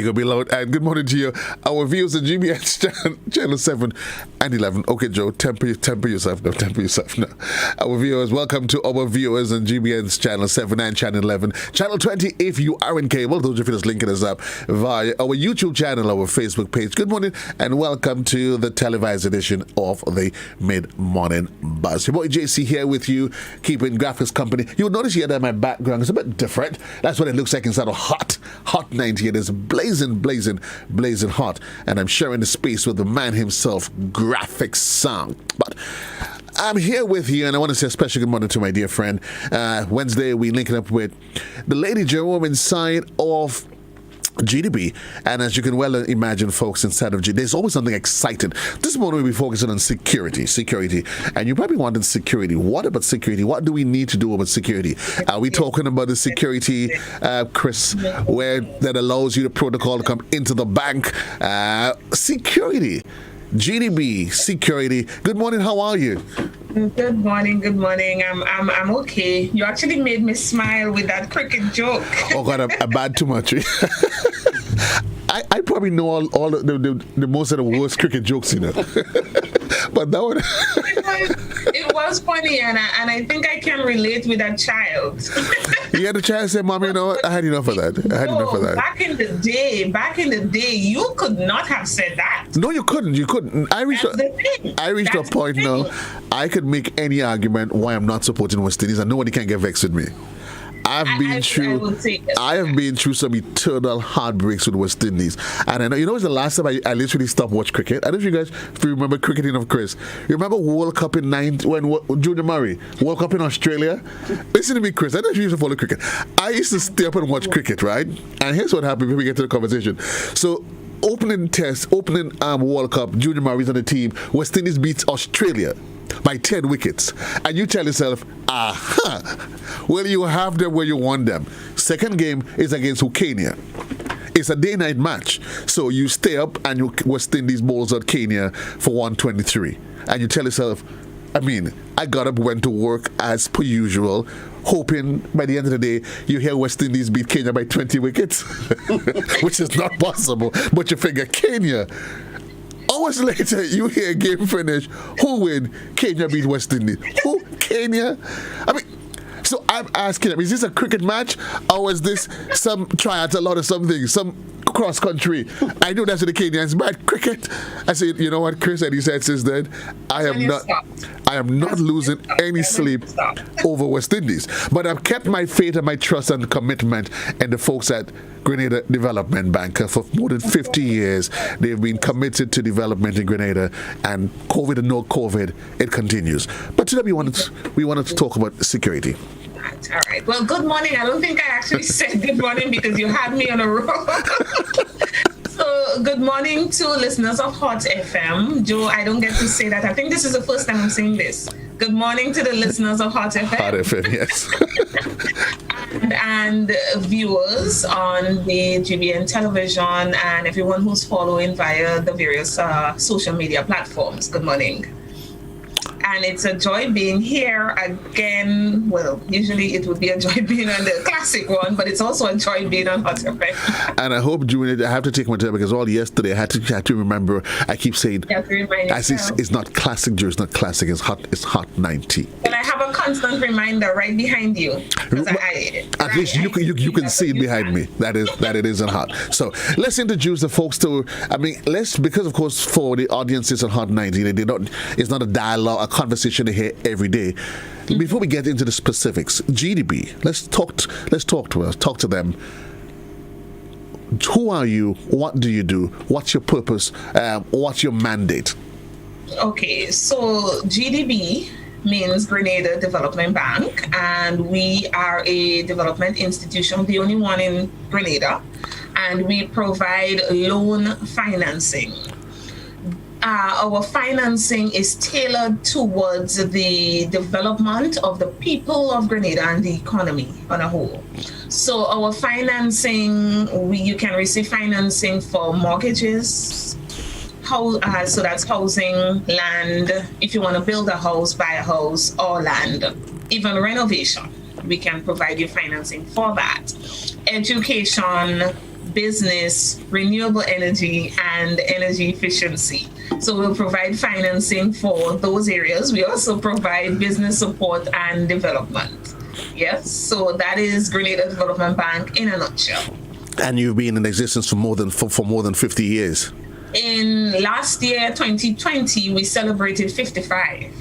go below. And good morning to you. Our viewers at GBS channel 7 and 11. Okay, Joe, temper yourself now. Our viewers, welcome to our viewers on GBS channel 7 and channel 11. Channel 20, if you are in cable, those of you that's linking us up via our YouTube channel, our Facebook page. Good morning and welcome to the televised edition of the Mid-Morning Buzz. Your boy JC here with you, keeping graphics company. You'll notice here that my background is a bit different. That's what it looks like inside of Hot 90. It is blazing hot. And I'm sharing the space with the man himself, Graphic Sound. But I'm here with you, and I want to say a special good morning to my dear friend. Wednesday, we linking up with the Lady Jerome inside of GDB, and as you can well imagine, folks, inside of GDB, there's always something exciting. This morning we'll be focusing on security, and you probably wanted security. What about security? What do we need to do about security? Are we talking about the security, Chris, where that allows you the protocol to come into the bank? Security, GDB, security. Good morning. How are you? Good morning. I'm okay. You actually made me smile with that cricket joke. Oh God, I bad too much. I probably know all the most of the worst cricket jokes, you know. But that one, it was funny, and I think I can relate with that child. You had a child say, "Mommy, you know what? I had enough of that. Back in the day, you could not have said that. No, you couldn't. I reached a point now. I could make any argument why I'm not supporting West Indies, and nobody can get vexed with me. I have been through some eternal heartbreaks with West Indies. And I know, you know, it's the last time I literally stopped watching cricket. I don't know if you guys remember cricketing of Chris. You remember World Cup in when Junior Murray, World Cup in Australia? Listen to me, Chris. I don't know if you used to follow cricket. I used to stay up and watch cricket, right? And here's what happened when we get to the conversation. So, opening World Cup, Junior Murray's on the team. West Indies beats Australia by 10 wickets. And you tell yourself, well, you have them where you want them. Second game is against Kenya. It's a day-night match. So you stay up and West Indies bowls out Kenya for 123. And you tell yourself, I got up, went to work as per usual, hoping by the end of the day, you hear West Indies beat Kenya by 20 wickets, which is not possible. But you figure Kenya. Hours later, you hear game finish. Who win? Kenya beat West Indies. Who? Kenya? So I'm asking, is this a cricket match or is this some triathlon or something, some cross country? I know that's what the Kenyans bad cricket. I said, you know what, Chris, and he said since then, I am not losing any sleep over West Indies. But I've kept my faith and my trust and commitment in the folks at Grenada Development Bank. For more than 50 years, they've been committed to development in Grenada, and COVID or no COVID, it continues. But today we wanted to talk about security. All right. Well, good morning. I don't think I actually said good morning because you had me on a roll. So, good morning to listeners of Hot FM. Joe, I don't get to say that. I think this is the first time I'm saying this. Good morning to the listeners of Hot FM. Hot FM, yes. and viewers on the GBN television and everyone who's following via the various social media platforms. Good morning. And it's a joy being here again. Well, usually it would be a joy being on the classic one, but it's also a joy being on Hot FM. And I hope, June, I have to take my time because all yesterday I had to remember. I keep saying, it's not classic, Joe. It's not classic. It's Hot 90. And I have a constant reminder right behind you. At least you can see it behind me. That it isn't hot. So let's introduce the folks to. Because of course for the audiences on Hot 90, it's not a dialogue, a conversation they hear every day. Before we get into the specifics, GDB, let's talk to them. Who are you? What do you do? What's your purpose? What's your mandate? Okay, so GDB means Grenada Development Bank, and we are a development institution, the only one in Grenada, and we provide loan financing. Our financing is tailored towards the development of the people of Grenada and the economy on a whole. So our financing, you can receive financing for mortgages, so that's housing, land, if you want to build a house, buy a house, or land, even renovation, we can provide you financing for that. Education, business, renewable energy, and energy efficiency. So we'll provide financing for those areas. We also provide business support and development. Yes, so that is Grenada Development Bank in a nutshell. And you've been in existence for more than 50 years. In last year, 2020, we celebrated 55.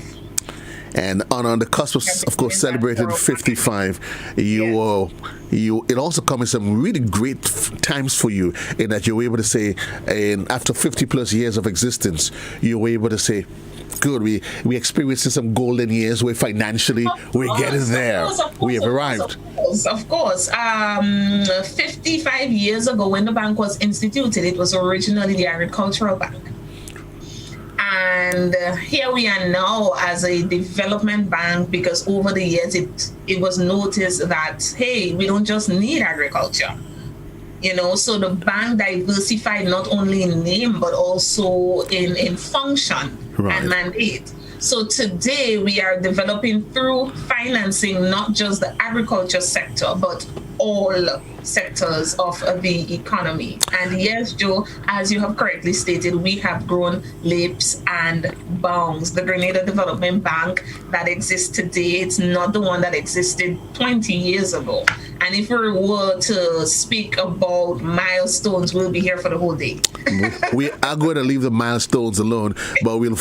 And on the cusp of course, celebrating 55, it also comes in some really great times for you, in that you were able to say, and after 50 plus years of existence, you were able to say, good, we experiencing some golden years where financially we're getting there. We have arrived. Of course. 55 years ago, when the bank was instituted, it was originally the Agricultural Bank. And here we are now as a development bank, because over the years it was noticed that, hey, we don't just need agriculture. So the bank diversified not only in name, but also in function and mandate. So today we are developing through financing not just the agriculture sector, but all sectors of the economy. And yes, Joe, as you have correctly stated, we have grown leaps and bounds. The Grenada Development Bank that exists today, it's not the one that existed 20 years ago. And if we were to speak about milestones, we'll be here for the whole day. We are going to leave the milestones alone, but we'll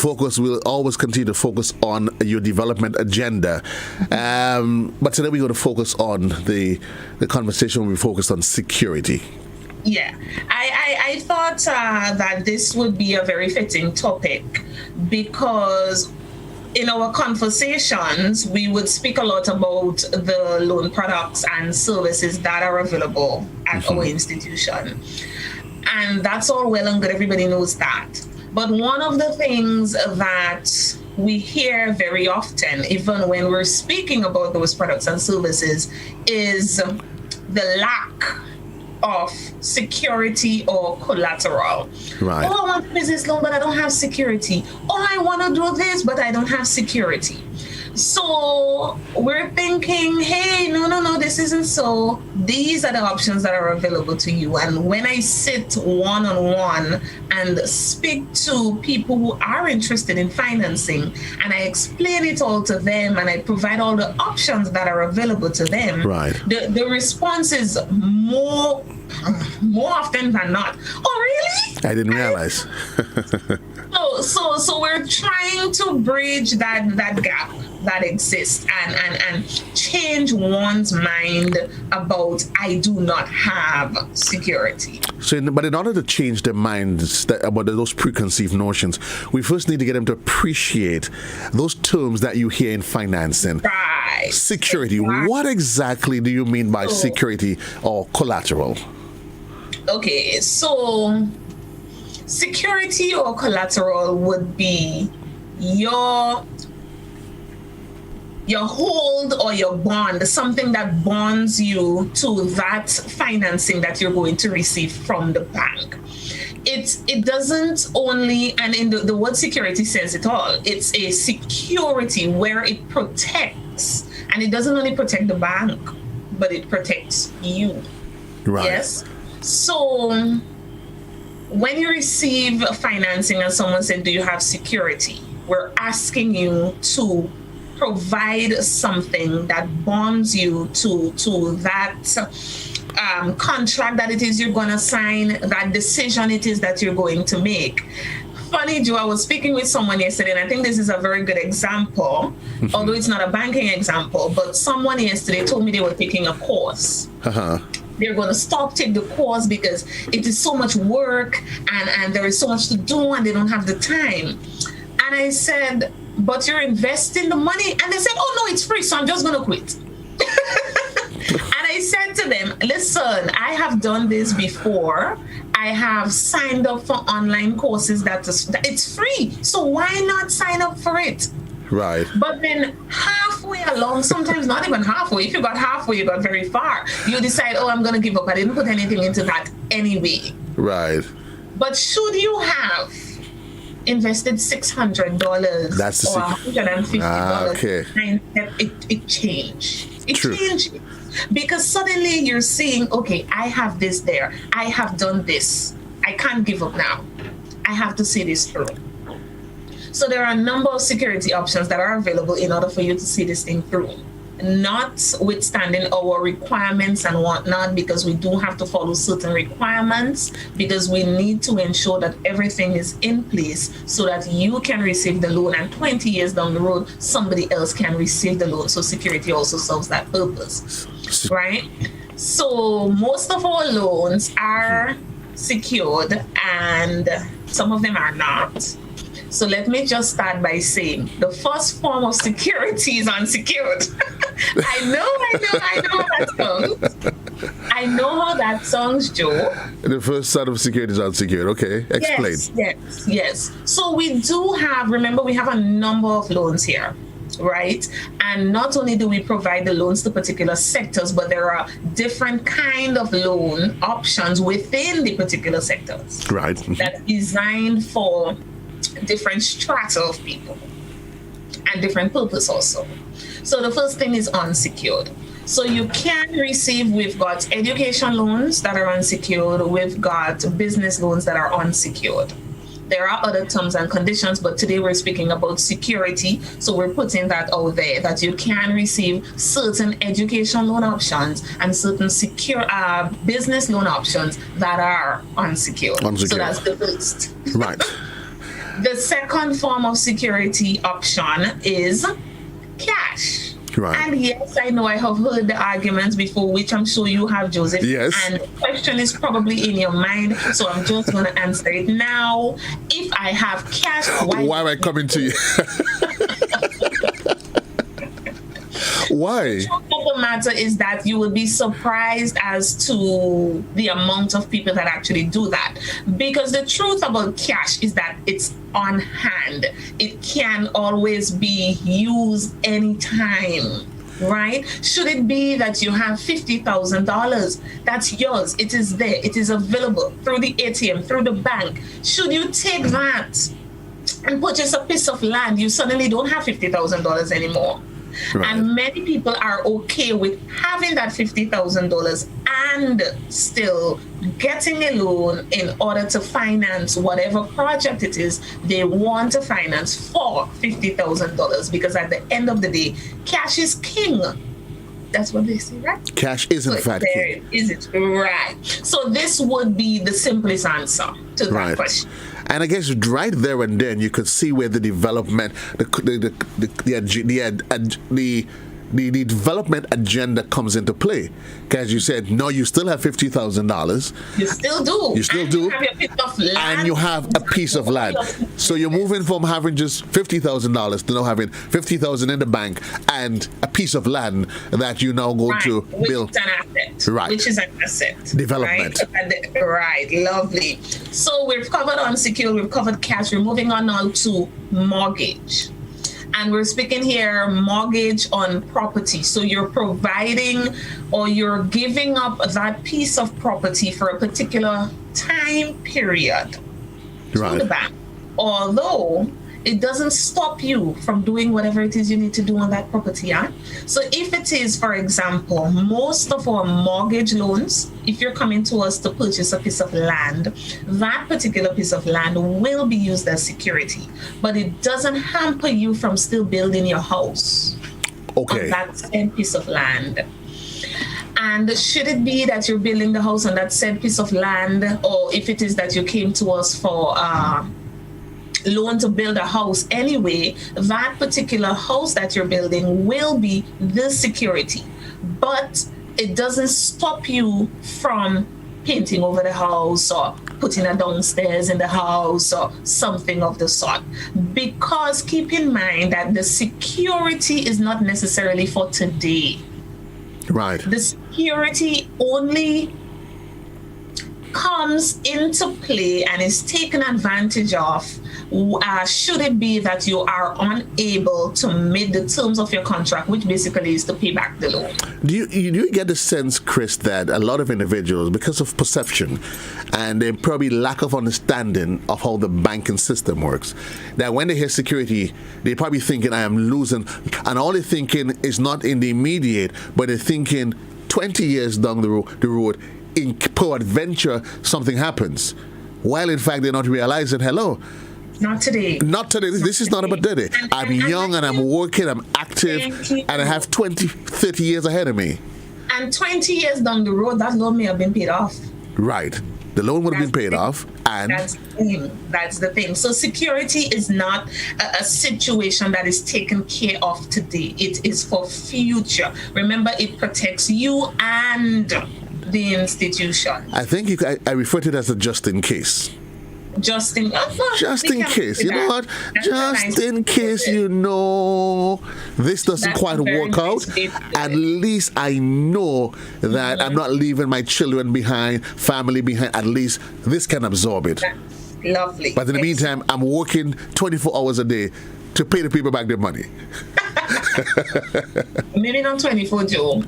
always continue to focus on your development agenda. But today we're going to focus on the conversation. We focused on security. Yeah, I thought that this would be a very fitting topic, because in our conversations, we would speak a lot about the loan products and services that are available at our institution. And that's all well and good. Everybody knows that. But one of the things that we hear very often, even when we're speaking about those products and services, is the lack of security or collateral. Right. Oh, I want a business loan, but I don't have security. Oh, I want to do this, but I don't have security. So we're thinking, hey, no, this isn't so. These are the options that are available to you. And when I sit one-on-one and speak to people who are interested in financing, and I explain it all to them, and I provide all the options that are available to them, right, the response is more often than not, oh, really? I didn't realize. So we're trying to bridge that gap that exists and change one's mind about, I do not have security. But in order to change their minds about those preconceived notions, we first need to get them to appreciate those terms that you hear in financing. Right. Security. Exactly. What exactly do you mean by security or collateral? Okay, so security or collateral would be your hold or your bond, something that bonds you to that financing that you're going to receive from the bank. It doesn't only, and in the word security says it all, it's a security where it protects, and it doesn't only protect the bank, but it protects you. Right. Yes. So when you receive financing and someone said, do you have security? We're asking you to provide something that bonds you to that contract that it is you're going to sign, that decision it is that you're going to make. Funny, Joe, I was speaking with someone yesterday, and I think this is a very good example, although it's not a banking example, but someone yesterday told me they were taking a course. They're going to take the course because it is so much work and there is so much to do and they don't have the time. And I said, but you're investing the money. And they said, oh, no, it's free, so I'm just going to quit. And I said to them, listen, I have done this before. I have signed up for online courses that it's free. So why not sign up for it? Right. But then halfway along, sometimes not even halfway, if you got halfway, you got very far. You decide, oh, I'm going to give up. I didn't put anything into that anyway. Right. But should you have invested $600 that's or $150, okay, it changed. It True. changed. Because suddenly you're saying, okay, I have this there. I have done this. I can't give up now. I have to see this through. So there are a number of security options that are available in order for you to see this thing through. Notwithstanding our requirements and whatnot, because we do have to follow certain requirements, because we need to ensure that everything is in place so that you can receive the loan, and 20 years down the road, somebody else can receive the loan. So security also serves that purpose, right? So most of our loans are secured and some of them are not. So let me just start by saying the first form of security is unsecured. I know how that sounds. I know how that sounds, Joe. The first sort of security is unsecured. Okay, explain. Yes. So we do have, remember, we have a number of loans here, right? And not only do we provide the loans to particular sectors, but there are different kind of loan options within the particular sectors. Right. That's designed for different strata of people and different purpose also. So the first thing is unsecured. So you can receive, we've got education loans that are unsecured, we've got business loans that are unsecured. There are other terms and conditions, but today we're speaking about security. So we're putting that out there, that you can receive certain education loan options and certain secure business loan options that are unsecured. So that's the first. Right. The second form of security option is cash. Right. And yes, I know I have heard the arguments before, which I'm sure you have, Joseph. Yes. And the question is probably in your mind, so I'm just going to answer it now. If I have cash, why am I coming to you? Why? The truth of the matter is that you will be surprised as to the amount of people that actually do that. Because the truth about cash is that it's on hand. It can always be used anytime. Right? Should it be that you have $50,000, that's yours. It is there. It is available through the ATM, through the bank. Should you take that and purchase a piece of land, you suddenly don't have $50,000 anymore. Right. And many people are okay with having that $50,000 and still getting a loan in order to finance whatever project it is they want to finance for $50,000, because at the end of the day, cash is king. That's what they say, right? Cash is in fact king. Is it? Right. So this would be the simplest answer to that question. And I guess right there and then you could see where the development, the development agenda comes into play. Because you said, no, you still have $50,000. You still do. You still do. You have a piece of land. And you have a piece of land. So you're moving from having just $50,000 to now having $50,000 in the bank and a piece of land that you now go to build. Which is an asset. Right. Which is an asset. Development. Right. Lovely. So we've covered unsecured, we've covered cash. We're moving on now to mortgage. And we're speaking here mortgage on property. So you're providing or you're giving up that piece of property for a particular time period to the bank. Although it doesn't stop you from doing whatever it is you need to do on that property. So if it is, for example, most of our mortgage loans, if you're coming to us to purchase a piece of land, that particular piece of land will be used as security, but it doesn't hamper you from still building your house on that same piece of land. And should it be that you're building the house on that same piece of land, or if it is that you came to us for loan to build a house anyway, that particular house that you're building will be the security. But it doesn't stop you from painting over the house or putting a downstairs in the house or something of the sort. Because keep in mind that the security is not necessarily for today. Right. The security only comes into play and is taken advantage of should it be that you are unable to meet the terms of your contract, which basically is to pay back the loan. Do you get the sense, Chris, that a lot of individuals, because of perception and they probably lack of understanding of how the banking system works, that when they hear security, they're probably thinking, I am losing, and all they're thinking is not in the immediate, but they're thinking 20 years down the road, in peradventure, something happens. While in fact they're not realizing, hello, not today. Not today. This is not about today. I'm young and I'm working, I'm active, and I have 20, 30 years ahead of me. And 20 years down the road, that loan may have been paid off. Right. The loan would have been paid off. And that's the thing. So security is not a situation that is taken care of today. It is for future. Remember, it protects you and the institution. I think I refer to it as a just in case. Just in case, you know what? Just in case, this doesn't quite work out. At least I know that I'm not leaving my children behind, family behind. At least this can absorb it. Lovely. But in the meantime, I'm working 24 hours a day to pay the people back their money. Maybe not 24, Joe.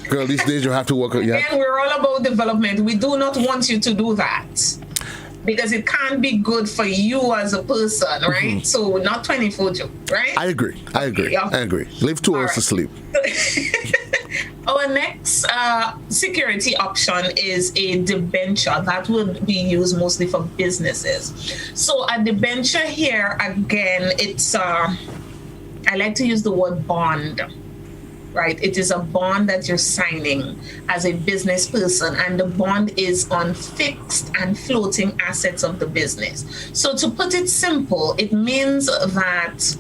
Girl, these days you have to work. Again, we're all about development. We do not want you to do that, because it can't be good for you as a person, right? Mm-hmm. So not 24, Joe, right? I agree. Yeah. I agree. Leave 2 hours to sleep. Our next security option is a debenture that will be used mostly for businesses. So a debenture here, again, it's I like to use the word bond. Right, it is a bond that you're signing as a business person, and the bond is on fixed and floating assets of the business. So to put it simple, it means that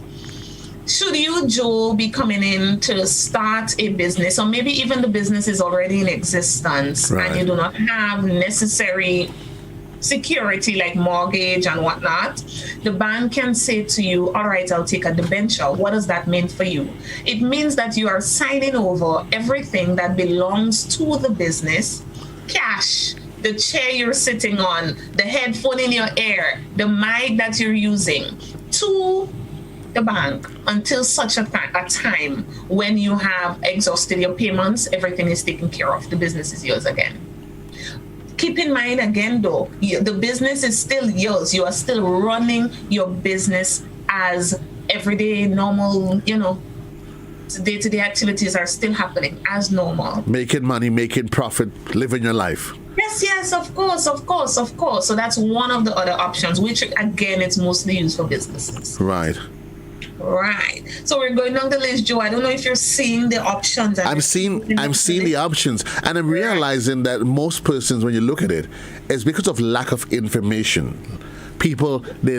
should you, Joe, be coming in to start a business, or maybe even the business is already in existence, right, and you do not have necessary security like mortgage and whatnot, the bank can say to you, all right, I'll take a debenture. What does that mean for you? It means that you are signing over everything that belongs to the business, cash, the chair you're sitting on, the headphone in your ear, the mic that you're using, to the bank until such a time when you have exhausted your payments, everything is taken care of, the business is yours again. Keep in mind again, though, the business is still yours. You are still running your business as everyday, normal, day-to-day activities are still happening as normal. Making money, making profit, living your life. Yes, of course. So that's one of the other options, which, again, it's mostly used for businesses. Right. So we're going down the list, Joe. I don't know if you're seeing the options. I'm seeing the options, and I'm realizing that most persons, when you look at it, it's because of lack of information. People, they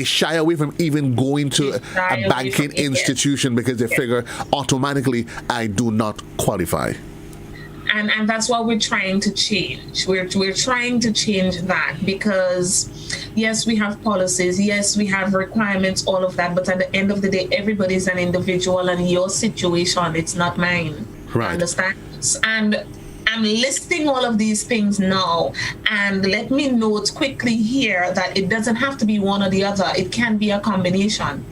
shy away from even going to a banking institution because they figure automatically I do not qualify. And that's what we're trying to change. We're trying to change that, because yes, we have policies, yes, we have requirements, all of that, but at the end of the day, everybody's an individual, and your situation, it's not mine. Right. Understand? And I'm listing all of these things now, and let me note quickly here that it doesn't have to be one or the other. It can be a combination.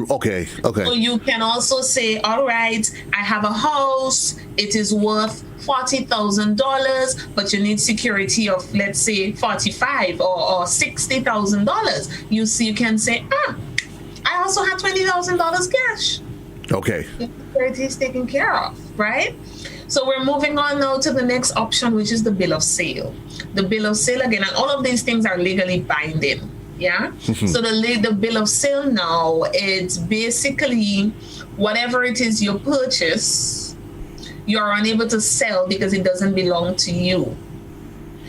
Okay. So you can also say, all right, I have a house, it is worth $40,000, but you need security of, let's say, $45,000 or $60,000. You can say, I also have $20,000 cash. Okay. The security is taken care of, right? So we're moving on now to the next option, which is the bill of sale. The bill of sale, again, and all of these things are legally binding. Yeah. Mm-hmm. So the bill of sale now, it's basically whatever it is you purchase, you're unable to sell because it doesn't belong to you.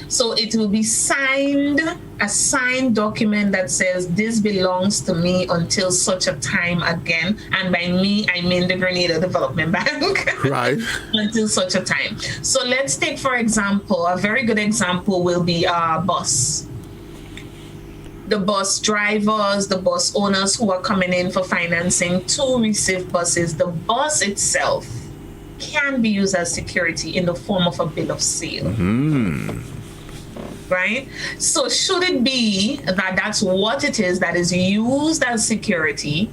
So it will be signed, a signed document that says this belongs to me until such a time again. And by me, I mean the Grenada Development Bank. Right. Until such a time. So let's take, for example, a very good example will be a bus. The bus drivers, the bus owners who are coming in for financing to receive buses, the bus itself can be used as security in the form of a bill of sale. Mm-hmm. Right? So should it be that that's what it is that is used as security,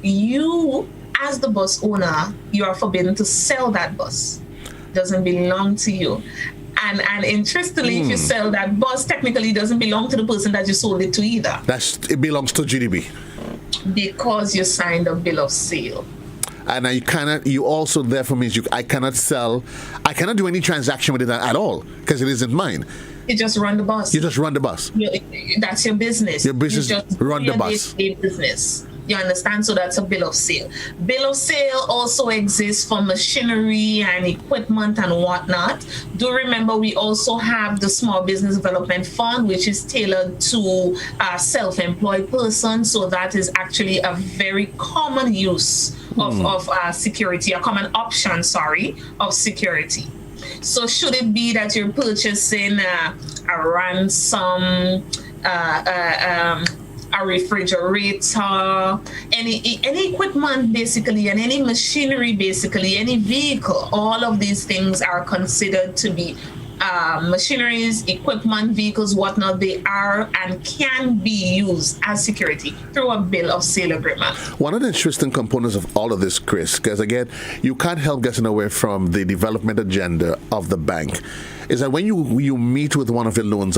you, as the bus owner, you are forbidden to sell that bus. It doesn't belong to you. And interestingly, if you sell that bus, technically it doesn't belong to the person that you sold it to either. It belongs to GDB. Because you signed a bill of sale. and you also therefore means I cannot do any transaction with it at all because it isn't mine. You just run the bus. You just run the bus. That's your business. Your business, you just run the bus. Business. You understand? So that's a bill of sale. Bill of sale also exists for machinery and equipment and whatnot. Do remember we also have the Small Business Development Fund, which is tailored to a self-employed person. So that is actually a very common use of security, a common option, of security. So should it be that you're purchasing a ransom, a refrigerator, any equipment basically, and any machinery basically, any vehicle, all of these things are considered to be machineries, equipment, vehicles, whatnot. They are and can be used as security through a bill of sale agreement. One of the interesting components of all of this, Chris, because again, you can't help getting away from the development agenda of the bank, is that when you meet with one of your loans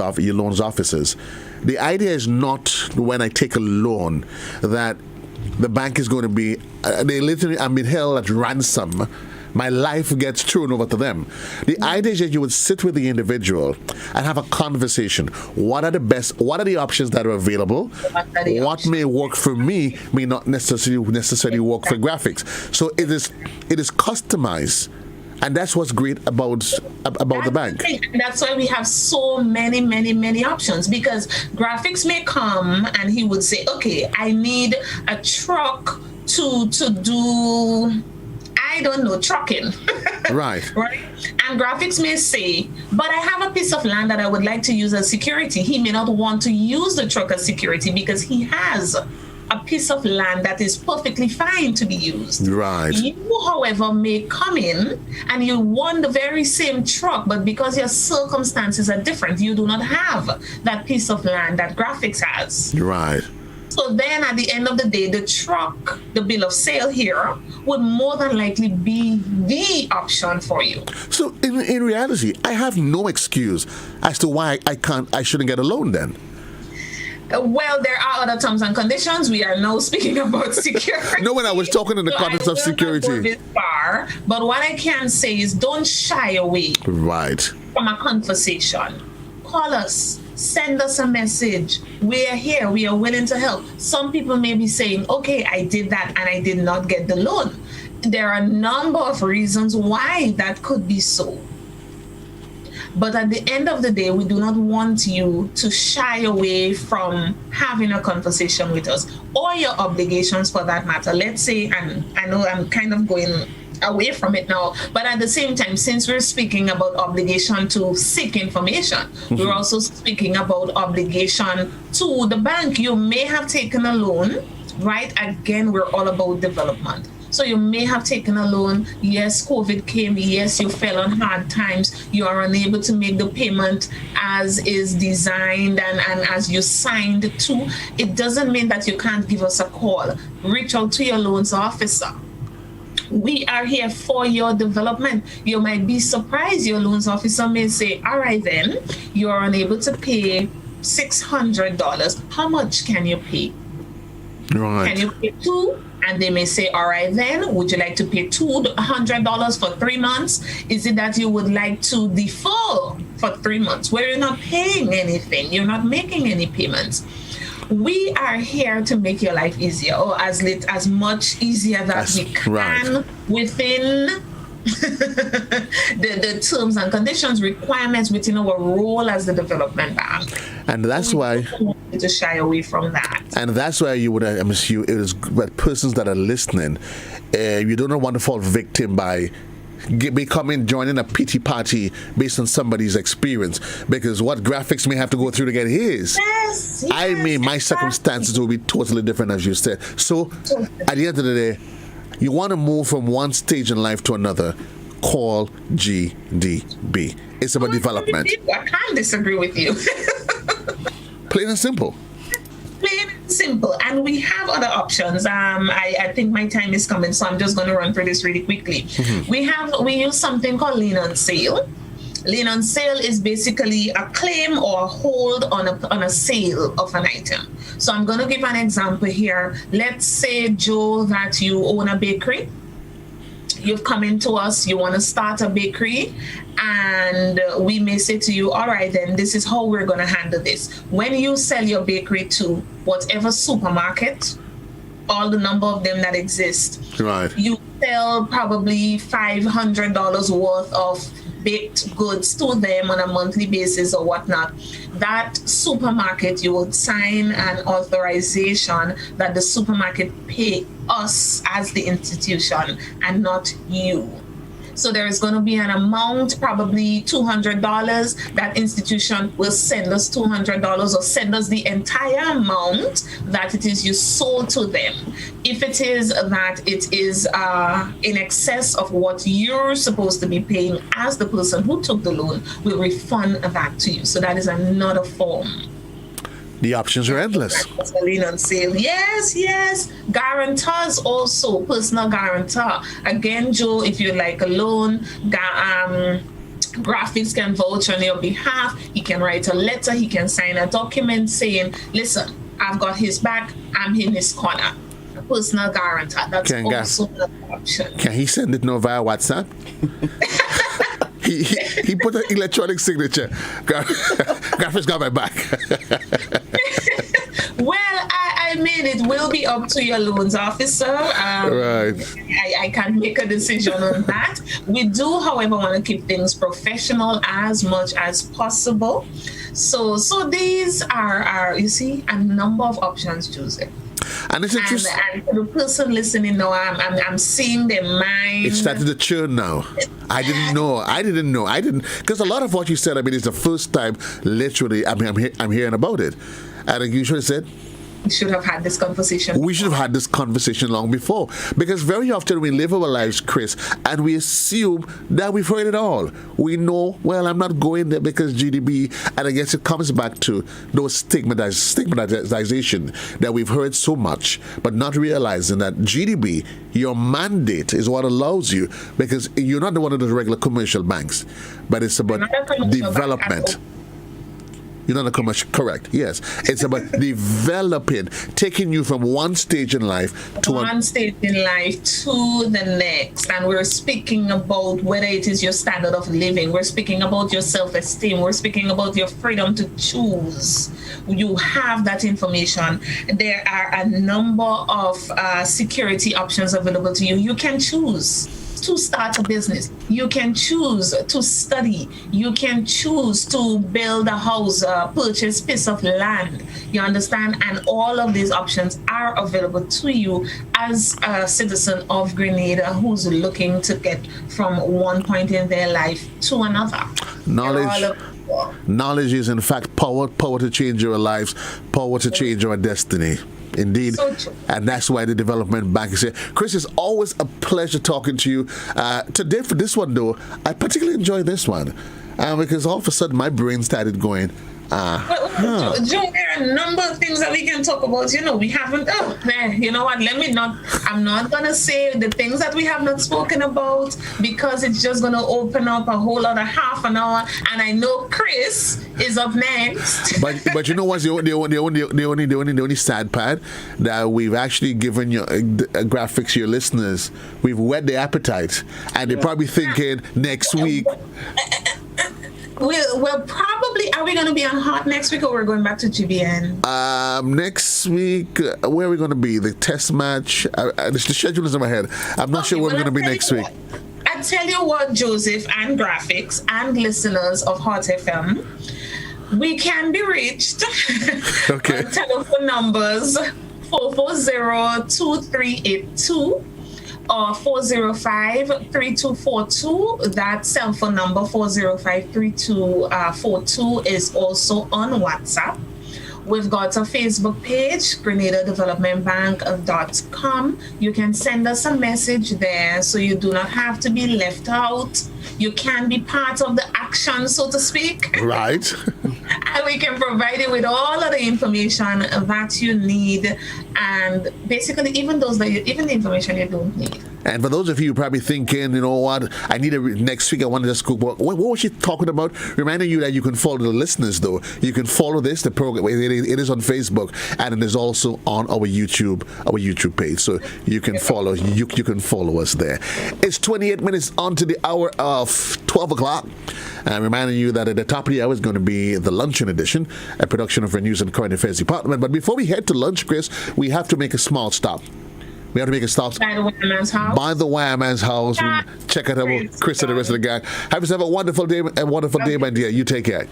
officers, the idea is not when I take a loan that the bank is going to be I'm being held at ransom. My life gets thrown over to them. The idea is that you would sit with the individual and have a conversation. What are the options that are available? What may work for me may not necessarily work for graphics. So it is customized. And that's what's great about the bank. That's why we have so many options, because graphics may come and he would say, okay, I need a truck to do, I don't know, trucking. Right. Right. And graphics may say, but I have a piece of land that I would like to use as security. He may not want to use the truck as security because he has a piece of land that is perfectly fine to be used. Right. You, however, may come in and you want the very same truck, but because your circumstances are different, you do not have that piece of land that graphics has. Right. So then at the end of the day, the truck, the bill of sale here, would more than likely be the option for you. So in reality, I have no excuse as to why I shouldn't get a loan then. Well, there are other terms and conditions. We are now speaking about security. No, when I was talking in the context of security. Not go this far, but what I can say is don't shy away from a conversation. Call us. Send us a message. We are here. We are willing to help. Some people may be saying, okay, I did that and I did not get the loan. There are a number of reasons why that could be so. But at the end of the day, we do not want you to shy away from having a conversation with us or your obligations for that matter. Let's say, and I know I'm kind of going away from it now, but at the same time, since we're speaking about obligation to seek information, we're also speaking about obligation to the bank. You may have taken a loan, right? Again, we're all about development. So you may have taken a loan. Yes, COVID came. Yes, you fell on hard times. You are unable to make the payment as is designed and as you signed to. It doesn't mean that you can't give us a call. Reach out to your loans officer. We are here for your development. You might be surprised. Your loans officer may say, all right, then, you're unable to pay $600. How much can you pay? Right. Can you pay $200? And they may say, all right, then, would you like to pay $200 for 3 months? Is it that you would like to defer for 3 months where you're not paying anything? You're not making any payments. We are here to make your life easier, or as much easier that we can within the terms and conditions, requirements within our role as the development bank. And that's why we don't want you to shy away from that. And that's why you would, it is persons that are listening, you don't want to fall victim by joining a pity party based on somebody's experience, because what graphics may have to go through to get his. Yes, I mean, my circumstances will be totally different, as you said. So at the end of the day, you want to move from one stage in life to another, call GDB. It's about development. I can't disagree with you. Plain and simple. Plain and simple. And we have other options. I think my time is coming, so I'm just going to run through this really quickly. We use something called lien on sale. Lien on sale is basically a claim or a hold on a sale of an item. So I'm going to give an example here. Let's say, Joe, that you own a bakery you've come into us, you want to start a bakery, and we may say to you, all right, then this is how we're going to handle this. When you sell your bakery to whatever supermarket, all the number of them that exist, right, you sell probably $500 worth of baked goods to them on a monthly basis or whatnot. That supermarket, you would sign an authorization that the supermarket pay us as the institution and not you. So there is going to be an amount, probably $200. That institution will send us $200 or send us the entire amount that it is you sold to them. If it is that it is in excess of what you're supposed to be paying as the person who took the loan, we'll refund that to you. So that is another form. The options are endless. Lien on sale. Yes, yes. Guarantors also, personal guarantor. Again, Joe, if you like a loan, Graphics can vouch on your behalf. He can write a letter. He can sign a document saying, listen, I've got his back. I'm in his corner. A personal guarantor. That's also an option. Can he send it via WhatsApp? He put an electronic signature. Graphics got my back. Well, I mean, it will be up to your loans officer. Right. I can't make a decision on that. We do, however, want to keep things professional as much as possible. So these are you see, a number of options, Joseph. And it's interesting. And the person listening now, I'm seeing their mind. It started to churn now. I didn't know. Because a lot of what you said, I mean, it's the first time, literally, I'm hearing about it. And you should have said, we should have had this conversation. We should have had this conversation long before. Because very often we live our lives, Chris, and we assume that we've heard it all. We know, well, I'm not going there because GDB, and I guess it comes back to those stigmatization that we've heard so much, but not realizing that GDB, your mandate is what allows you, because you're not one of the regular commercial banks, but it's about development. You're not a commercial, correct? Yes, it's about developing, taking you from one stage in life to one stage in life to the next. And we're speaking about whether it is your standard of living. We're speaking about your self-esteem. We're speaking about your freedom to choose. You have that information. There are a number of security options available to you. You can choose to start a business. You can choose to study. You can choose to build a house, purchase a piece of land. You understand? And all of these options are available to you as a citizen of Grenada who's looking to get from one point in their life to another. Knowledge is in fact power to change your lives, power to change your destiny. Indeed, and that's why the Development Bank is here. Chris, it's always a pleasure talking to you. Today, for this one, though, I particularly enjoy this one because all of a sudden my brain started going, Joe, there are a number of things that we can talk about. We haven't. You know what? I'm not gonna say the things that we have not spoken about because it's just gonna open up a whole other half an hour. And I know Chris is up next. But you know what's the only sad part that we've actually given your graphics, your listeners. We've whet their appetite, and they're probably thinking next week. We'll probably, are we going to be on Hot next week or we're going back to GBN? Next week, where are we going to be? The test match? The schedule is in my head. I'm not sure where we're going to be next week. I tell you what, Joseph and Graphics and listeners of Hot FM, we can be reached okay. on telephone numbers 440-2382. Or 405-3242. That cell phone number 405-3242 is also on WhatsApp. We've got a Facebook page, GrenadaDevelopmentBank.com. You can send us a message there so you do not have to be left out. You can be part of the action, so to speak. Right. And we can provide you with all of the information that you need. And basically, even the information you don't need. And for those of you probably thinking, you know what, I need next week I want to just cook. What was she talking about? Reminding you that you can follow the listeners, though. You can follow the program. It is on Facebook, and it is also on our YouTube page. So you can follow. You can follow us there. It's 28 minutes on to the hour of 12 o'clock. And reminding you that at the top of the hour is going to be the luncheon edition, a production of our News and Current Affairs Department. But before we head to lunch, Chris, we have to make a small stop. We have to make a stop by the Wireman's house. By the Wireman's house. Yeah. Check out Chris and the rest of the gang. Have yourself a wonderful day, my dear. You take care.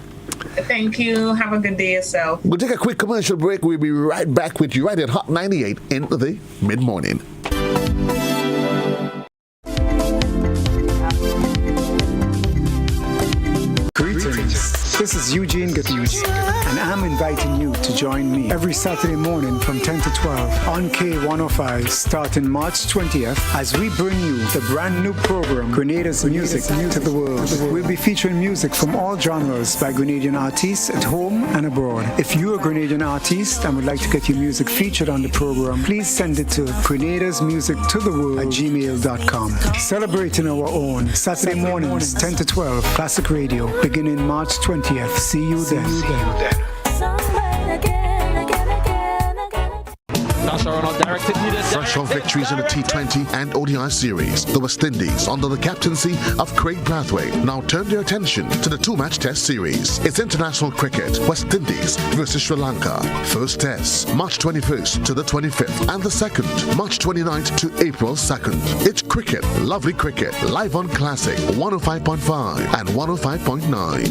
Thank you. Have a good day yourself. We'll take a quick commercial break. We'll be right back with you right at Hot 98 in the mid-morning. Greetings. This is Eugene Gattuso, and I'm inviting you to join me every Saturday morning from 10 to 12 on K105 starting March 20th as we bring you the brand new program, Grenada's Music to the World. We'll be featuring music from all genres by Grenadian artists at home and abroad. If you're a Grenadian artist and would like to get your music featured on the program, please send it to grenadasmusictotheworld@gmail.com. Celebrating our own Saturday mornings 10 to 12 Classic Radio beginning March 20th. See you then. Fresh from victories in the T20 and ODI series, the West Indies, under the captaincy of Craig Brathwaite, now turn their attention to the two-match test series. It's international cricket, West Indies versus Sri Lanka. First test, March 21st to the 25th, and the second, March 29th to April 2nd. It's cricket, lovely cricket, live on Classic 105.5 and 105.9.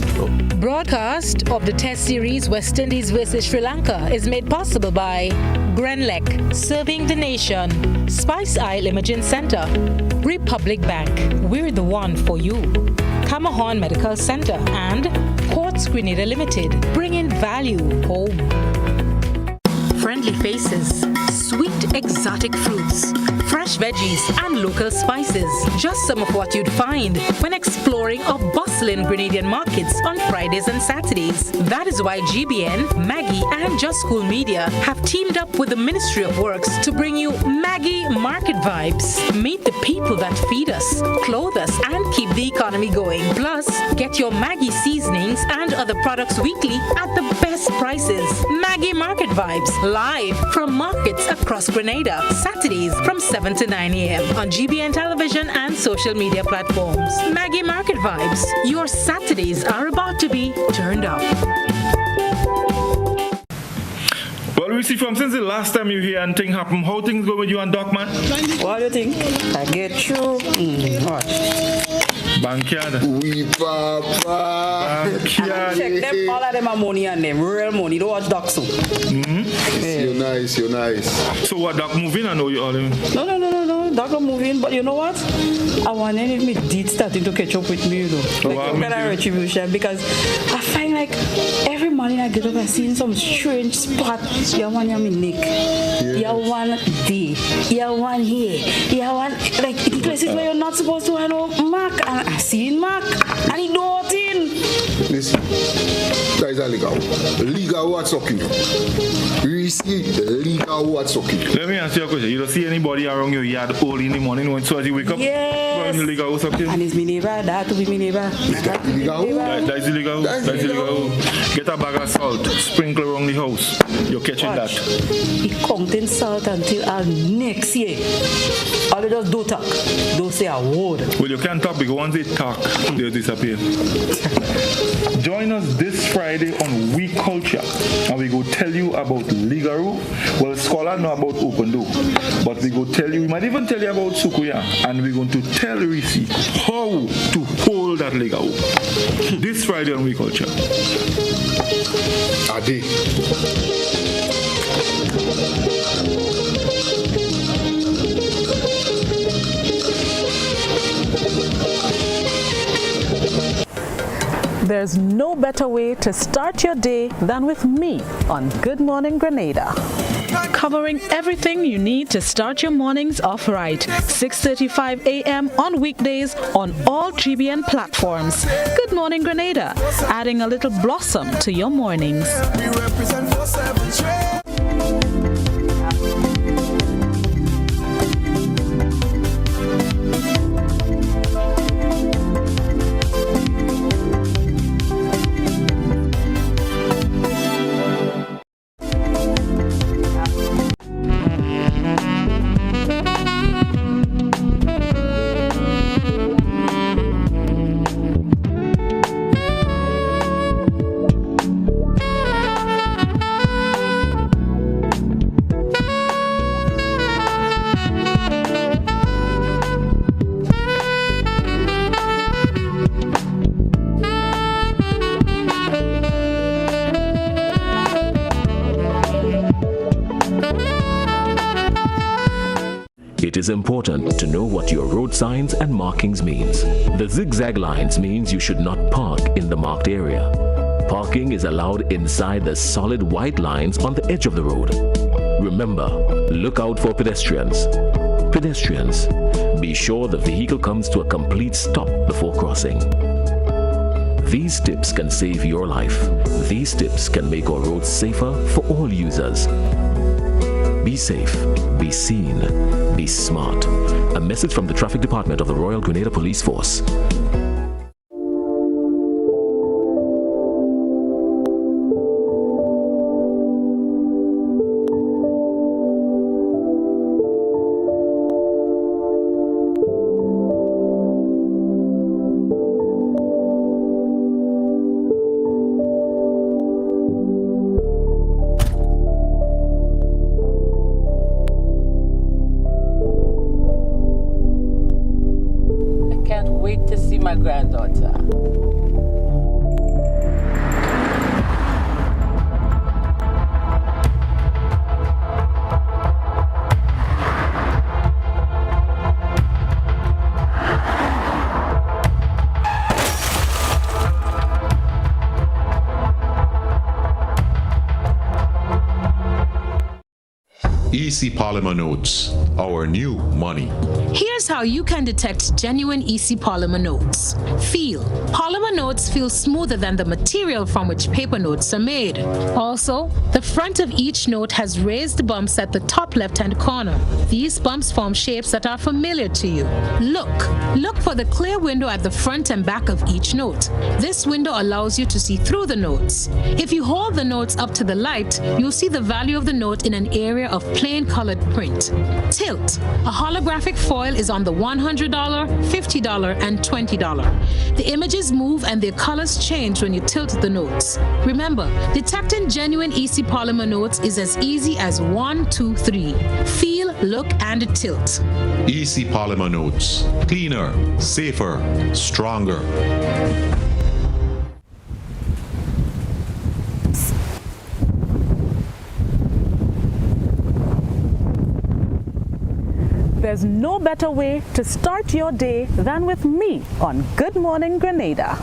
Broadcast of the test series West Indies versus Sri Lanka is made possible by Grenlec, serving the nation, Spice Isle Imaging Center, Republic Bank, we're the one for you, Camahorn Medical Center, and Quartz Grenada Limited, bringing value home. Friendly faces, sweet exotic fruits, fresh veggies, and local spices. Just some of what you'd find when exploring our bustling Grenadian markets on Fridays and Saturdays. That is why GBN, Maggie, and Just School Media have teamed up with the Ministry of Works to bring you Maggie Market Vibes. Meet the people that feed us, clothe us, and keep the economy going. Plus, get your Maggie seasonings and other products weekly at the best prices. Maggie Market Vibes, live from markets across Grenada, Saturdays from 7 to 9 a.m. on GBN television and social media platforms. Maggie Market Vibes, your Saturdays are about to be turned up. Well, we see from since the last time you here and thing happen, how things go with you and Doc, man? What do you think? I get you. Watch. Backyard. We papa. Backyard. Check them, all of them are money and them, real money. Don't watch Doc soon. You're nice. So what, Doc moving or no you all in? No. Doc not moving, but you know what? I want any of me did starting to catch up with me, you know. Like some kind of retribution, because I find like every morning I get up, I see some strange spot. You want your neck. Yes. You want there. You want here. You want like in places where you're not supposed to have no mark. And I see mark. And he do nothing. Listen, that is illegal. Legal what's sucking. Risky, legal what's sucking. Let me ask you a question. You don't see anybody around your yard early in the morning when so as you wake up? Yes. Legal sucking? And it's my neighbor. That to be my neighbor. Is that illegal? That is illegal. That's illegal. Get a bag of salt, sprinkle around the house. You're catching Watch. that. He counting salt until next year. All they just do talk. Don't say a word. Well, you can't talk because once they talk, they'll disappear. Join us this Friday on We Culture, and we go tell you about Ligaro. Well, scholars know about Open Door, but we go tell you, we might even tell you about Sukuya, and we're going to tell Risi how to hold that Ligaro. This Friday on We Culture. Adi. There's no better way to start your day than with me on Good Morning Grenada. Covering everything you need to start your mornings off right. 6:35 a.m. on weekdays on all GBN platforms. Good Morning Grenada, adding a little blossom to your mornings. We represent 4/7 straight. It is important to know what your road signs and markings means. The zigzag lines means you should not park in the marked area. Parking is allowed inside the solid white lines on the edge of the road. Remember, look out for pedestrians. Pedestrians, be sure the vehicle comes to a complete stop before crossing. These tips can save your life. These tips can make our roads safer for all users. Be safe, be seen, be smart. A message from the Traffic Department of the Royal Grenada Police Force. My granddaughter. EC Polymer Notes, our new money. Here's how you can detect genuine EC polymer notes. Feel. Polymer notes feel smoother than the material from which paper notes are made. Also, the front of each note has raised bumps at the top left-hand corner. These bumps form shapes that are familiar to you. Look for the clear window at the front and back of each note. This window allows you to see through the notes. If you hold the notes up to the light, you'll see the value of the note in an area of plain colored print. Tilt. A holographic foil is on the $100, $50, and $20. The images move and their colors change when you tilt the notes. Remember, detecting genuine EC polymer notes is as easy as 1, 2, 3. Feel, look, and tilt. EC Polymer Notes. Cleaner, safer, stronger. There's no better way to start your day than with me on Good Morning Grenada.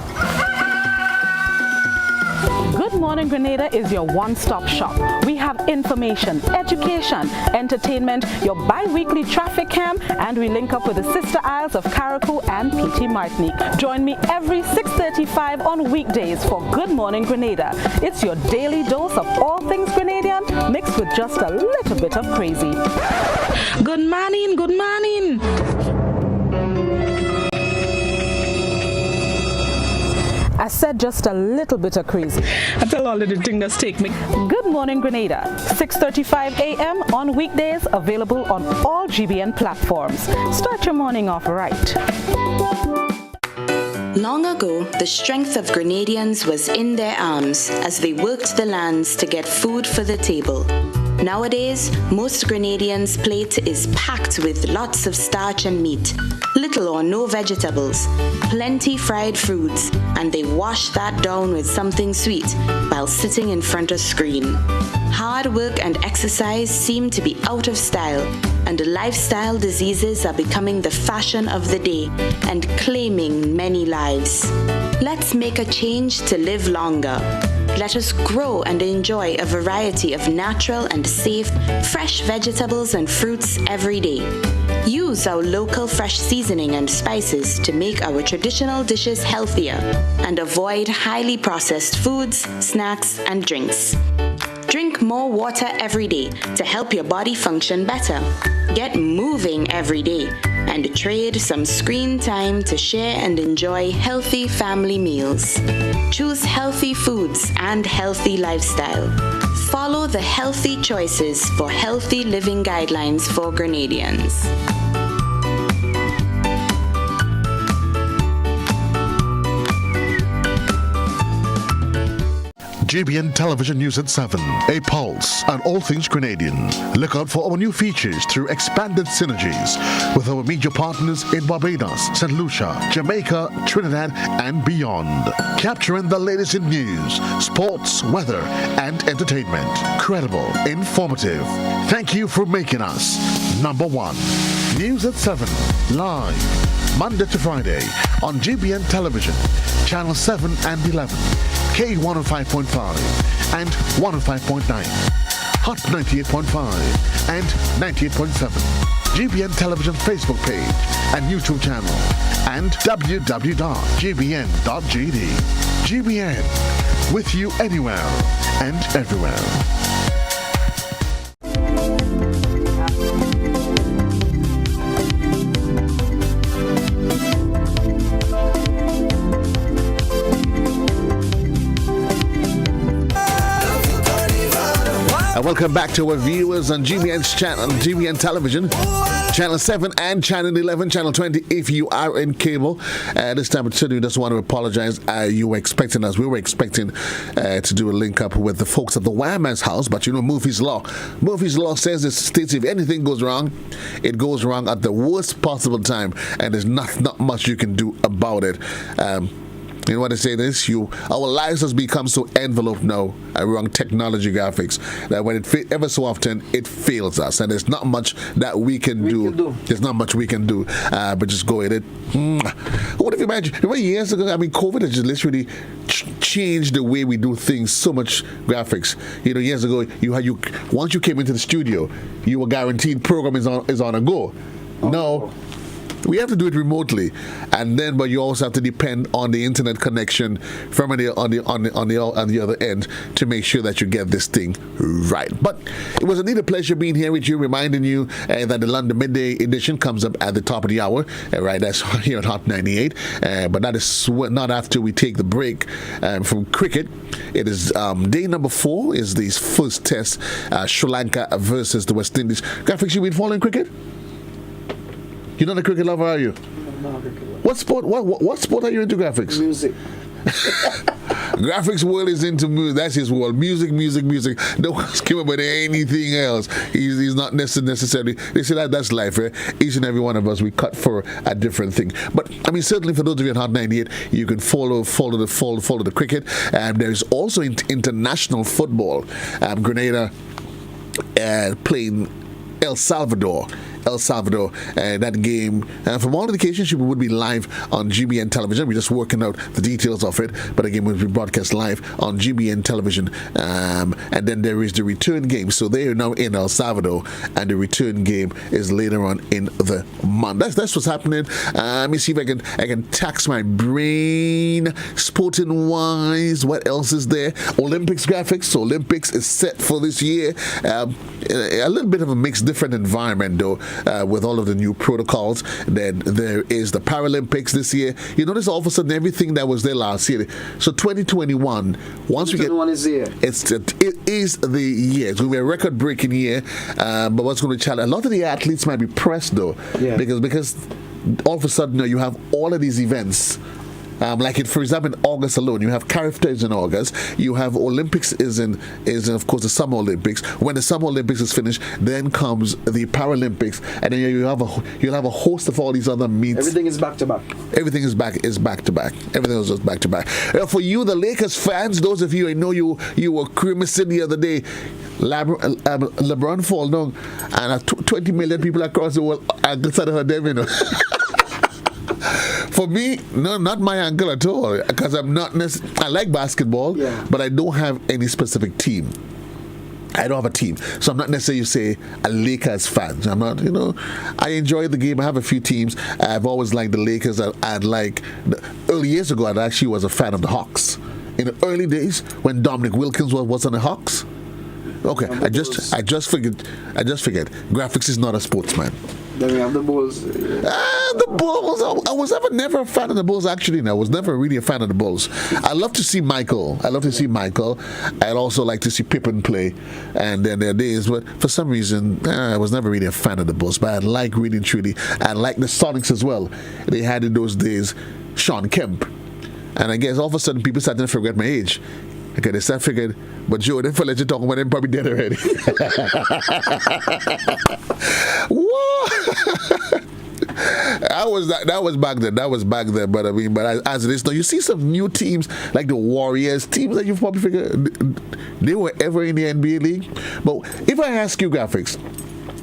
Good Morning Grenada is your one-stop shop. We have information, education, entertainment, your bi-weekly traffic cam, and we link up with the sister isles of Carriacou and PT Martinique. Join me every 6:35 on weekdays for Good Morning Grenada. It's your daily dose of all things Grenadian, mixed with just a little bit of crazy. Good morning, good morning. I said just a little bit of crazy. I tell all of the things that take me. Good Morning Grenada, 6:35 a.m. on weekdays, available on all GBN platforms. Start your morning off right. Long ago, the strength of Grenadians was in their arms as they worked the lands to get food for the table. Nowadays, most Grenadians' plate is packed with lots of starch and meat, little or no vegetables, plenty fried foods, and they wash that down with something sweet while sitting in front of screen. Hard work and exercise seem to be out of style, and lifestyle diseases are becoming the fashion of the day and claiming many lives. Let's make a change to live longer. Let us grow and enjoy a variety of natural and safe, fresh vegetables and fruits every day. Use our local fresh seasoning and spices to make our traditional dishes healthier and avoid highly processed foods, snacks, and drinks. Drink more water every day to help your body function better. Get moving every day and trade some screen time to share and enjoy healthy family meals. Choose healthy foods and healthy lifestyle. Follow the healthy choices for healthy living guidelines for Grenadians. GBN Television News at 7, a pulse on all things Grenadian. Look out for our new features through expanded synergies with our media partners in Barbados, St. Lucia, Jamaica, Trinidad, and beyond. Capturing the latest in news, sports, weather, and entertainment. Credible, informative. Thank you for making us number one. News at 7, live, Monday to Friday, on GBN Television, Channel 7 and 11, K105.5 and 105.9, Hot 98.5 and 98.7, GBN Television Facebook page and YouTube channel, and www.gbn.gd. GBN, with you anywhere and everywhere. Welcome back to our viewers on GBN's channel, GBN Television, Channel 7 and Channel 11, Channel 20 if you are in cable. This time, we just want to apologize. You were expecting us. We were expecting to do a link up with the folks at the Wireman's house, but you know Murphy's Law. Murphy's Law says it states if anything goes wrong, it goes wrong at the worst possible time, and there's not much you can do about it. You know what I say this? Our lives has become so enveloped now around technology graphics that when it ever so often it fails us, and there's not much that we can do. There's not much we can do, but just go at it. What if you imagine? Remember years ago? I mean, COVID has just literally changed the way we do things. So much graphics. You know, years ago, you once you came into the studio, you were guaranteed program is on a go. No. We have to do it remotely, and then but you also have to depend on the internet connection from on the other end to make sure that you get this thing right. But it was indeed a pleasure being here with you, reminding you that the London Midday Edition comes up at the top of the hour. Right, that's here at Hot 98. But that is not after we take the break from cricket. It is day number 4 is the first test, Sri Lanka versus the West Indies. Graphics, you been following cricket? You're not a cricket lover, are you? I'm not a cricket lover. What sport? What sport are you into, graphics? Music. Graphics world is into music. That's his world. Music. Don't ask him about anything else. He's not necessarily. They say that's life, right? Each and every one of us, we cut for a different thing. But I mean, certainly for those of you at Hot 98, you can follow the cricket. There is also international football. Grenada playing El Salvador, that game. From all indications, we would be live on GBN Television. We're just working out the details of it, but again, we'll be broadcast live on GBN Television. And then there is the return game. So they are now in El Salvador, and the return game is later on in the month. That's what's happening. Let me see if I can tax my brain. Sporting wise, what else is there? Olympics graphics. Olympics is set for this year. A little bit of a mixed, different environment though. With all of the new protocols, then there is the Paralympics this year. You notice all of a sudden everything that was there last year. So 2021, once we get, is the year. It is the year. It's going to be a record-breaking year. But what's going to challenge a lot of the athletes might be pressed though, because all of a sudden you have all of these events. For example, in August alone, you have Carifta is in August. You have Olympics is in of course the Summer Olympics. When the Summer Olympics is finished, then comes the Paralympics, and then you'll have a host of all these other meets. Everything is back to back. Everything is back to back. Everything is just back to back. For you, the Lakers fans, those of you I know you were grimacing the other day. LeBron fall down, and 20 million people across the world are considered them, you know. For me, no, not my angle at all, because I'm not I like basketball, but I don't have any specific team. I don't have a team, so I'm not necessarily say a Lakers fan. I'm not, I enjoy the game. I have a few teams. I've always liked the Lakers. Early years ago, I actually was a fan of the Hawks. In the early days, when Dominic Wilkins was on the Hawks. Okay, I just figured. Graphics is not a sportsman. Then we have the Bulls. The Bulls. I was never a fan of the Bulls. Actually, I was never really a fan of the Bulls. I love to see Michael. I'd also like to see Pippen play. And then there are days, but for some reason, I was never really a fan of the Bulls. But I like really truly. I like the Sonics as well. They had in those days Sean Kemp. And I guess all of a sudden people started to forget my age. Okay, they start figuring, but Joe, they let you talk about them probably dead already. What? That was back then. But I mean, but as it is now, you see some new teams like the Warriors, teams that you've probably figured they were ever in the NBA league. But if I ask you, graphics,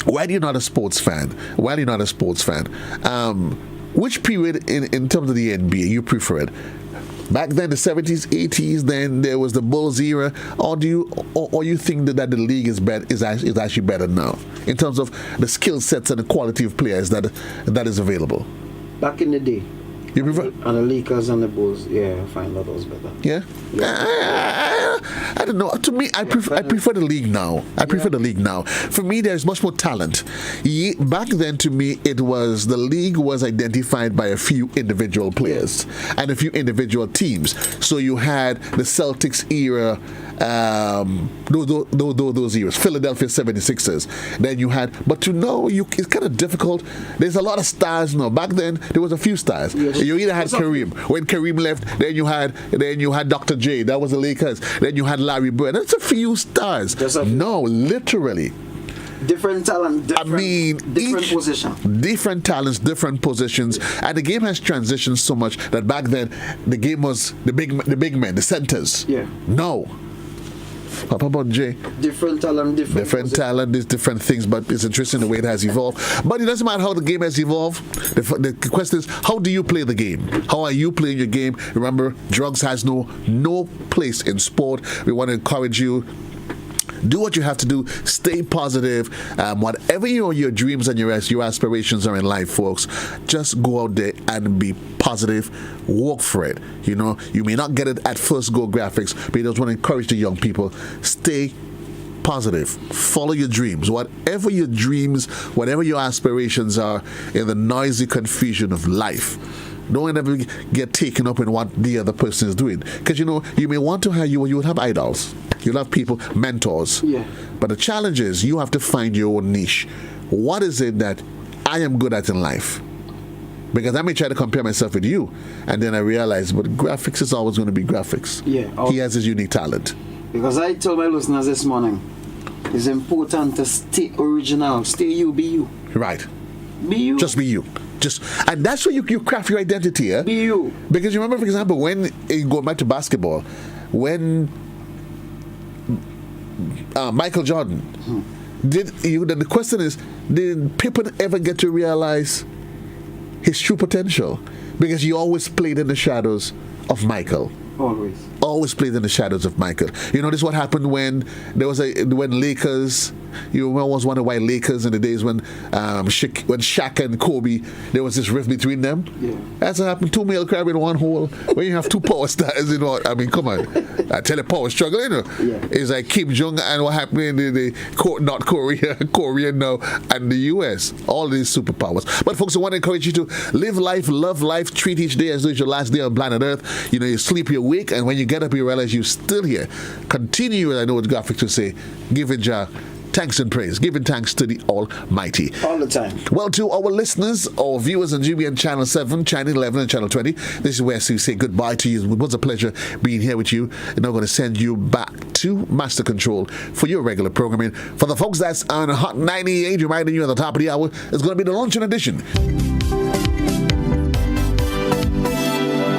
while you're not a sports fan, which period in terms of the NBA you prefer it? Back then, the 70s, 80s, then there was the Bulls era, or you think that the league is actually better now in terms of the skill sets and the quality of players that is available? Back in the day, you prefer? And the Lakers and the Bulls, yeah, I find that was better. Yeah? I don't know. To me, I prefer the league now. prefer the league now. For me, there's much more talent. Back then, to me, the league was identified by a few individual players and a few individual teams. So you had the Celtics era, those years, Philadelphia 76ers. Then you had, but to know, it's kind of difficult. There's a lot of stars now. Back then, there was a few stars. Yes. You either had Kareem. When Kareem left, then you had Dr. J. That was the Lakers. Then you had Larry Bird. That's a few stars. No, literally. Different talent, different position. Different talents, different positions. And the game has transitioned so much that back then the game was the big men, the centers. Yeah. No. Papa about Jay. Different talent, there's different things, but it's interesting the way it has evolved. But it doesn't matter how the game has evolved. The question is, how do you play the game? How are you playing your game? Remember, drugs has no place in sport. We want to encourage you. Do what you have to do. Stay positive. Whatever your dreams and your aspirations are in life, folks, just go out there and be positive. Work for it. You know, you may not get it at first go graphics, but you just want to encourage the young people. Stay positive. Follow your dreams. Whatever your dreams, whatever your aspirations are in the noisy confusion of life, don't ever get taken up in what the other person is doing. Because, you know, you may want to have, you will have idols. You'll have people, mentors. Yeah. But the challenge is you have to find your own niche. What is it that I am good at in life? Because I may try to compare myself with you, and then I realize, but graphics is always going to be graphics. Yeah. He has his unique talent. Because I told my listeners this morning, it's important to stay original. Stay you, be you. Right. Be you. Just be you. And that's where you craft your identity. Eh? Be you. Because you remember, for example, when going back to basketball, when Michael Jordan the question is, did Pippen ever get to realize his true potential? Because he always played in the shadows of Michael. Always played in the shadows of Michael. You know, this is what happened when Lakers. You always wonder why Lakers in the days when Shaq and Kobe, there was this rift between them. Yeah. That's what happened. 2 male crab in one hole. When you have two power stars, you know. I mean, come on. I tell you, power struggle, you know. Yeah. It's like Kim Jong and what happened in North Korea, Korea now, and the US. All these superpowers. But folks, I want to encourage you to live life, love life, treat each day as though it's your last day on planet Earth. You know, you sleep, you wake, and when you get up, you realize you're still here. Continue, I know what graphics will say, giving Jah thanks and praise, giving thanks to the Almighty. All the time. Well, to our listeners, our viewers on GBN Channel 7, Channel 11, and Channel 20, this is where we say goodbye to you. It was a pleasure being here with you. And I'm going to send you back to Master Control for your regular programming. For the folks that's on Hot 98, reminding you at the top of the hour, it's going to be the luncheon edition.